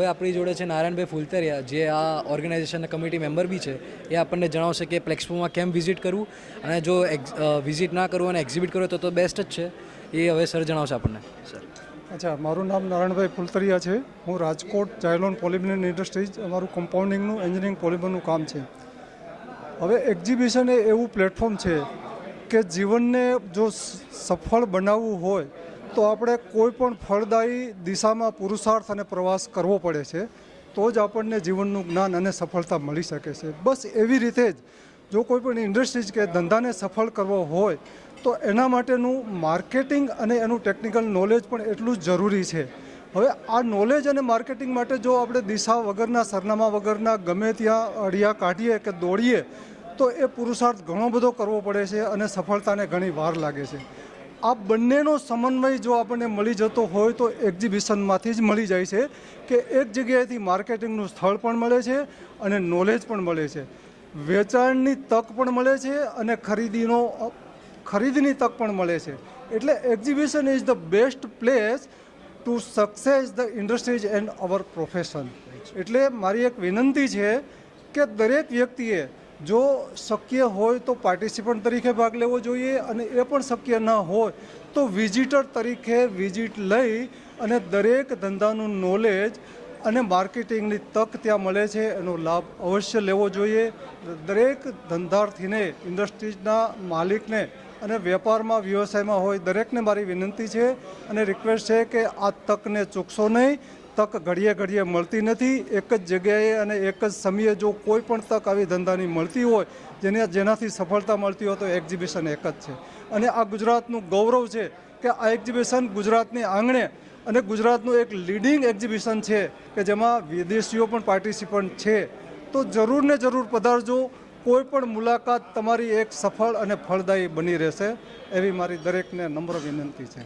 હવે આપણી જોડે છે નારાયણભાઈ ફૂલતરિયા, જે આ ઓર્ગેનાઇઝેશનના કમિટી મેમ્બર બી છે. એ આપણને જણાવશે કે પ્લેક્સપોમાં કેમ વિઝિટ કરવું, અને જો વિઝિટ ના કરવું અને એક્ઝિબિટ કરવું તો બેસ્ટ જ છે. એ હવે સર જણાવશે આપણને. સર અચ્છા, મારું નામ નારાયણભાઈ ફૂલતરિયા છે. હું રાજકોટ જાયલોન પોલિમર ઇન્ડસ્ટ્રીઝ, અમારું કમ્પાઉન્ડિંગનું એન્જિનિયરિંગ પોલિમરનું કામ છે. હવે એક્ઝિબિશન એ એવું પ્લેટફોર્મ છે કે જીવનને જો સફળ બનાવવું હોય તો આપણે કોઈ પણ ફળદાયી દિશામાં પુરુષાર્થ અને પ્રવાસ કરવો પડે છે, તો જ આપણને જીવનનું જ્ઞાન અને સફળતા મળી શકે છે. બસ એવી રીતે જ જો કોઈ પણ ઇન્ડસ્ટ્રીઝ કે ધંધાને સફળ કરવો હોય તો એના માટેનું માર્કેટિંગ અને એનું ટેકનિકલ નોલેજ પણ એટલું જ જરૂરી છે. હવે આ નોલેજ અને માર્કેટિંગ માટે જો આપણે દિશા વગરના, સરનામા વગરના ગમે ત્યાં અડિયા કાઢીએ કે દોડીએ તો એ પુરુષાર્થ ઘણો બધો કરવો પડે છે અને સફળતાને ઘણી વાર લાગે છે. આ બંનેનો સમન્વય જો આપણને મળી જતો હોય તો એક્ઝિબિશનમાંથી જ મળી જાય છે કે એક જગ્યાએથી માર્કેટિંગનું સ્થળ પણ મળે છે અને નોલેજ પણ મળે છે, વેચાણની તક પણ મળે છે અને ખરીદની તક પણ મળે છે. એટલે exhibition is the best place to success the industries and hour profession. એટલે મારી એક વિનંતી છે કે દરેક વ્યક્તિએ જો શક્ય હોય તો પાર્ટિસિપન્ટ તરીકે ભાગ લેવો જોઈએ, અને એ પણ શક્ય ન હોય તો વિઝિટર તરીકે વિઝિટ લઈ અને દરેક ધંધાનું નોલેજ અને માર્કેટિંગની તક ત્યાં મળે છે એનો લાભ અવશ્ય લેવો જોઈએ. દરેક ધંધાર્થીને, ઇન્ડસ્ટ્રીઝના માલિકને અને વેપારમાં, વ્યવસાયમાં હોય દરેકને મારી વિનંતી છે અને રિક્વેસ્ટ છે કે આ તકને ચૂકશો નહીં. તક ઘડીએ ઘડીએ મળતી નથી. એક જ જગ્યાએ અને એક જ સમયે જો કોઈ પણ તક આવી ધંધાની મળતી હોય જેનાથી સફળતા મળતી હોય તો એક્ઝિબિશન એક જ છે. અને આ ગુજરાતનું ગૌરવ છે કે આ એક્ઝિબિશન ગુજરાતની આંગણે અને ગુજરાતનું એક લીડિંગ એક્ઝિબિશન છે કે જેમાં વિદેશીઓ પણ પાર્ટિસિપન્ટ છે. તો જરૂર ને જરૂર પધારજો. કોઈ પણ મુલાકાત તમારી એક સફળ અને ફળદાયી બની રહેશે એવી મારી દરેકને નમ્ર વિનંતી છે.